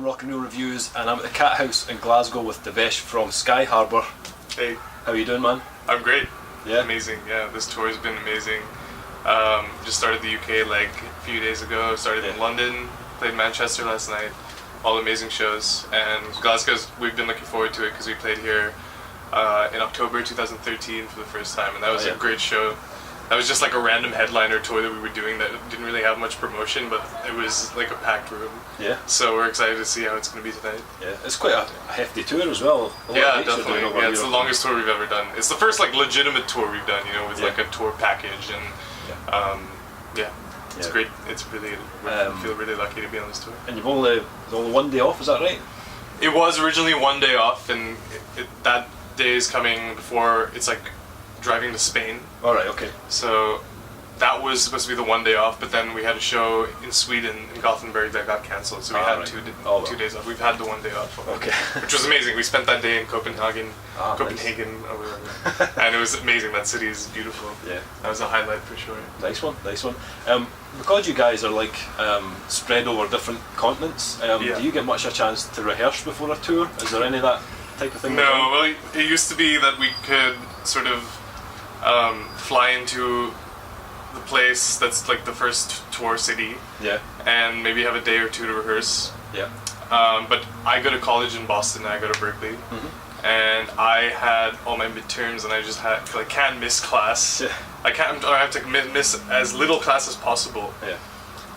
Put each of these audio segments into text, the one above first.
Rock and Roll Reviews, and I'm at the Cat House in Glasgow with Devesh from Skyharbor. Hey. How are you doing, man? I'm great. Yeah? Amazing. Yeah, this tour has been amazing. Just started the UK like a few days ago. Started in London, played Manchester last night. All amazing shows. And Glasgow's, we've been looking forward to it because we played here in October 2013 for the first time, and that was a great show. That was just like a random headliner tour that we were doing that didn't really have much promotion, but it was like a packed room. Yeah. So we're excited to see how it's going to be tonight. Yeah, it's quite a hefty tour as well. Yeah, definitely. Yeah, it's the longest tour we've ever done. It's the first like legitimate tour we've done, you know, with like a tour package, and it's great. It's really, I feel really lucky to be on this tour. And you've only one day off, is that right? It was originally one day off, and that day is coming before it's like driving to Spain. Alright, okay. So that was supposed to be the one day off, but then we had a show in Sweden, in Gothenburg, that got cancelled, so we had two days off. We've had the one day off, which was amazing. We spent that day in Copenhagen, or whatever, and it was amazing. That city is beautiful. Yeah. That was a highlight for sure. Nice one, nice one. Because you guys are like spread over different continents, do you get much a chance to rehearse before a tour? Is there any of that type of thing? No, well, it used to be that we could sort of fly into the place that's like the first tour city, and maybe have a day or two to rehearse. Yeah. But I go to college in Boston, and I go to Berkeley, and I had all my midterms, and I just can't miss class. Yeah. I have to miss as little class as possible. Yeah.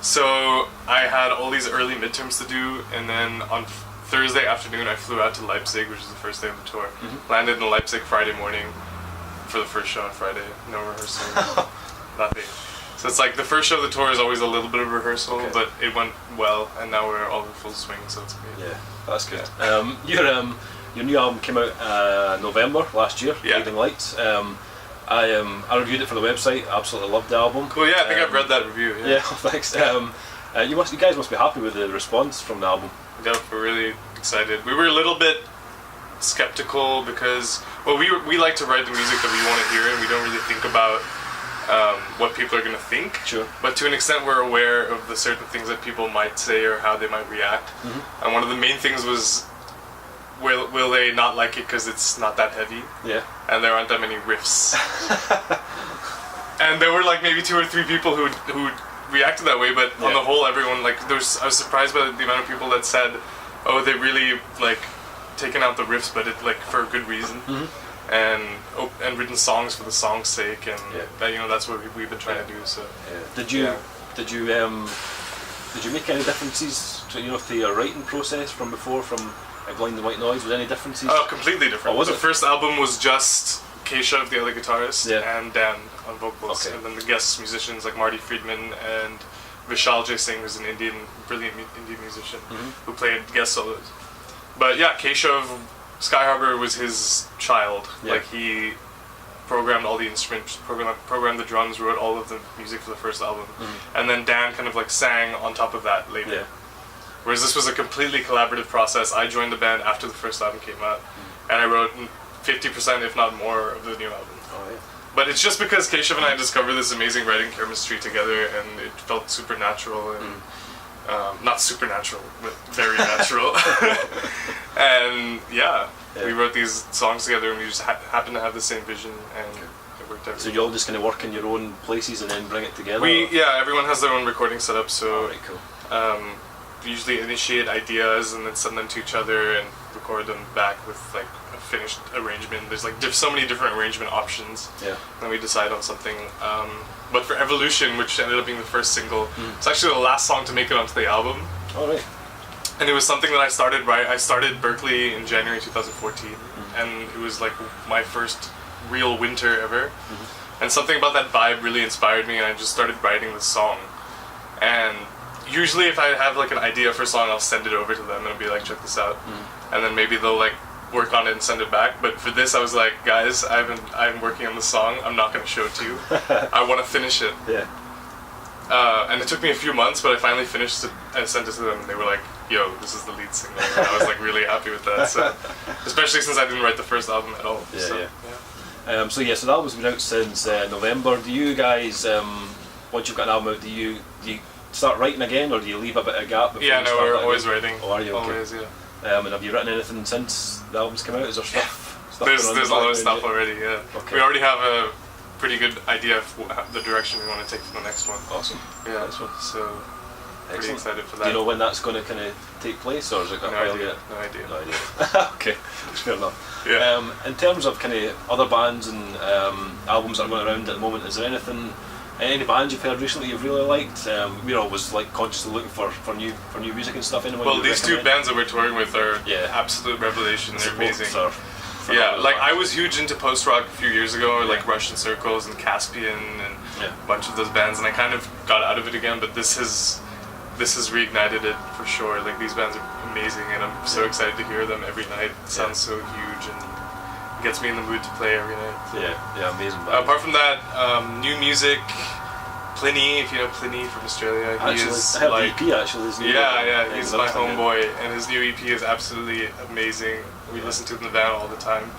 So I had all these early midterms to do, and then on Thursday afternoon I flew out to Leipzig, which is the first day of the tour. Landed in Leipzig Friday morning for the first show on Friday. No rehearsal, nothing. So it's like the first show of the tour is always a little bit of rehearsal, but it went well, and now we're all in full swing, so it's great. Yeah, that's good. Your new album came out November last year, Guiding Lights. I reviewed it for the website. Absolutely loved the album. Cool. Yeah, I think I've read that review. Yeah, thanks. You guys must be happy with the response from the album. Yeah, we're really excited. We were a little bit skeptical because, well, we like to write the music that we want to hear, and we don't really think about what people are going to think. Sure. But to an extent, we're aware of the certain things that people might say or how they might react. And one of the main things was, will they not like it because it's not that heavy? Yeah. And there aren't that many riffs. And there were like maybe 2 or 3 people who reacted that way, but on the whole, everyone I was surprised by the amount of people that said, oh, they really like taken out the riffs, but it like for a good reason, and written songs for the song's sake, and that's what we've been trying to do. So did you make any differences to your writing process from before, from Blind and White Noise? Was there any differences? Oh, completely different. The first album was just Keshav, the other guitarist, and Dan on vocals, and then the guest musicians like Marty Friedman and Vishal J. Singh, who's an brilliant Indian musician who played guest solos. But yeah, Keshav, Skyharbor was his child. Like he programmed all the instruments, programmed the drums, wrote all of the music for the first album, and then Dan kind of like sang on top of that later. Yeah. Whereas this was a completely collaborative process. I joined the band after the first album came out, and I wrote 50%, if not more, of the new album. Oh, yeah. But it's just because Keshav and I discovered this amazing writing chemistry together, and it felt supernatural, and not supernatural, but very natural. And we wrote these songs together, and we just happened to have the same vision, and it worked out. So you all just kind of work in your own places and then bring it together? Everyone has their own recording setup, so cool. We usually initiate ideas and then send them to each other and record them back with like a finished arrangement. There's like so many different arrangement options. Yeah. And then we decide on something. But for Evolution, which ended up being the first single, it's actually the last song to make it onto the album. Oh, right. And it was something that I started Berkeley in January 2014, and it was like my first real winter ever. And something about that vibe really inspired me, and I just started writing this song. And usually if I have like an idea for a song, I'll send it over to them and I'll be like, check this out. And then maybe they'll like work on it and send it back. But for this, I was like, guys, I'm working on the song. I'm not going to show it to you. I want to finish it. Yeah. And it took me a few months, but I finally finished it and sent it to them, and they were like, yo, this is the lead single. And I was like really happy with that. So, especially since I didn't write the first album at all. So the album's been out since November. Do you guys, once you've got an album out, do you start writing again, or do you leave a bit of gap? Before Yeah, you no, start we're writing? always writing. Oh, are you? Okay. Always, yeah. And have you written anything since the album's come out? Is there stuff There's going on in a the lot of background stuff yet? already, yeah. Okay. We already have a pretty good idea of the direction we want to take for the next one. Awesome. Yeah, Nice one. so pretty Excellent. excited for that. Do you know when that's going to kind of take place, or is it got No a while idea. yet? No idea. No idea. Okay, fair enough. Yeah. In terms of kind of other bands and albums that are going around at the moment, is there any bands you've heard recently you've really liked? We're always like consciously looking for new music and stuff. Anyone? Well, you these two recommend? bands that we're touring with are Yeah. absolute revelation. They're amazing. Are Yeah, phenomenal like I bands. was huge into post-rock a few years ago, Yeah. like Russian Circles and Caspian and Yeah. a bunch of those bands, and I kind of got out of it again, but this has reignited it for sure. Like these bands are amazing, and I'm so excited to hear them every night. It sounds so huge and gets me in the mood to play every night. Yeah, amazing bands. Apart from that, new music, Pliny, if you know Pliny from Australia, he Actually, is I have like... the EP actually. His new Yeah, he's my everything, homeboy, and his new EP is absolutely amazing. We listen to it in the van all the time.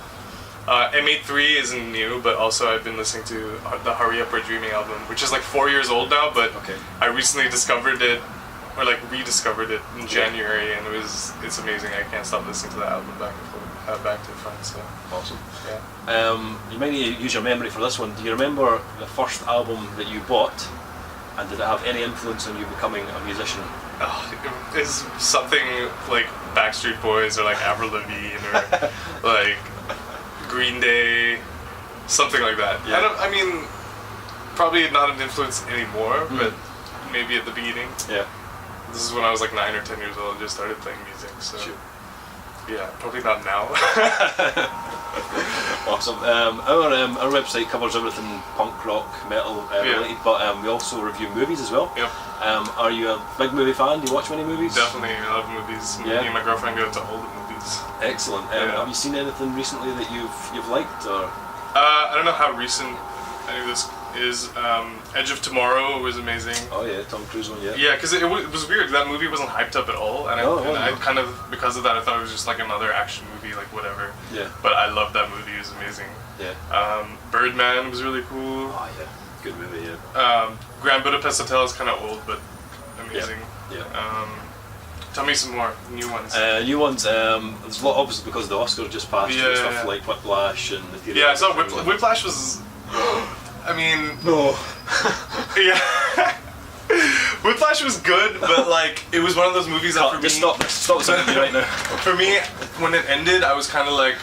M83 isn't new, but also I've been listening to the Hurry Up We're Dreaming album, which is like 4 years old now, but Okay. I recently discovered it, or like rediscovered it in January, and it's amazing. I can't stop listening to that album back to front. So Awesome. yeah. You might need to use your memory for this one. Do you remember the first album that you bought, and did it have any influence on you becoming a musician? Oh, it's something like Backstreet Boys or like Avril Lavigne or like Green Day, something like that. Yeah. I mean, probably not an influence anymore, but maybe at the beginning. Yeah. This is when I was like 9 or 10 years old and just started playing music, so Sure. yeah, probably not now. Awesome. Our website covers everything punk, rock, metal related, but we also review movies as well. Yep. Are you a big movie fan? Do you watch many movies? Definitely, I love movies. Yeah. Me and my girlfriend go to all the movies. Excellent. Yeah. Have you seen anything recently that you've liked, or? I don't know how recent any of this is. Edge of Tomorrow was amazing. Oh yeah, Tom Cruise one, yeah. Yeah, because it was weird. That movie wasn't hyped up at all, and I kind of, because of that, I thought it was just like another action movie, like whatever. Yeah. But I loved that movie. It was amazing. Yeah. Birdman was really cool. Oh yeah, good movie, yeah. Grand Budapest Hotel is kind of old, but amazing. Yeah. Tell me some more new ones. New ones, there's a lot, obviously, because the Oscars just passed, and stuff like Whiplash and the Theory Yeah, I of saw Everything. Whiplash was... I mean... No. Yeah. Whiplash was good, but like, it was one of those movies that for me... Just stop this interview right now. For me, when it ended, I was kind of like,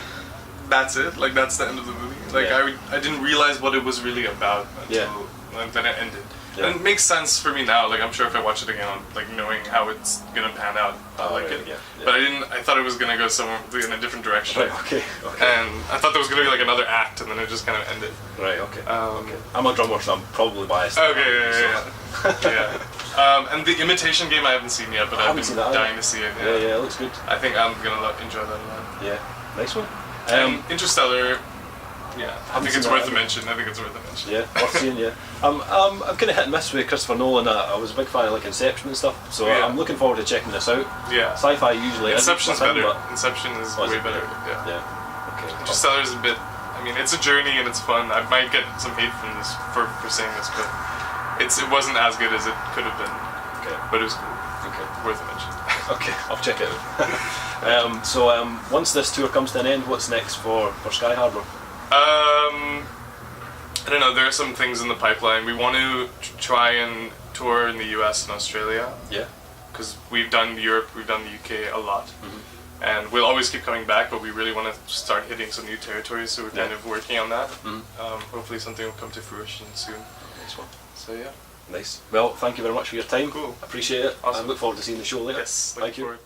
that's it? Like, that's the end of the movie? Like, Yeah. I didn't realize what it was really about until then it ended. Yeah. And it makes sense for me now. Like, I'm sure if I watch it again, like, knowing how it's gonna pan out, I'll like it. Yeah. But I thought it was gonna go somewhere in a different direction. Right, okay. And I thought there was gonna be like another act, and then it just kind of ended. Right, okay. Okay. I'm a drummer, so I'm probably biased. Yeah. And The Imitation Game I haven't seen yet, but I've been dying to see it. Yeah, it looks good. I think I'm gonna enjoy that a lot. Yeah, nice one. Interstellar, I think it's worth a mention. Yeah, worth seeing, yeah. I'm kind of hit and miss with Christopher Nolan. I was a big fan of like Inception and stuff, so I'm looking forward to checking this out. Yeah. Sci-fi usually Inception's isn't, better. but Inception is way better. Yeah. Okay. Interstellar is a bit. I mean, it's a journey and it's fun. I might get some hate from this for saying this, but it wasn't as good as it could have been. Okay. But it was cool. Okay. Worth a mention. Okay, I'll check it out. So once this tour comes to an end, what's next for Skyharbor? I don't know, there are some things in the pipeline. We want to try and tour in the US and Australia. Yeah. Because we've done Europe, we've done the UK a lot. Mm-hmm. And we'll always keep coming back, but we really want to start hitting some new territories, so we're kind of working on that. Mm-hmm. Hopefully something will come to fruition soon. Nice one. So yeah. Nice. Well, thank you very much for your time. Cool. Appreciate it. Awesome. I look forward to seeing the show later. Yes, thank you. Forward.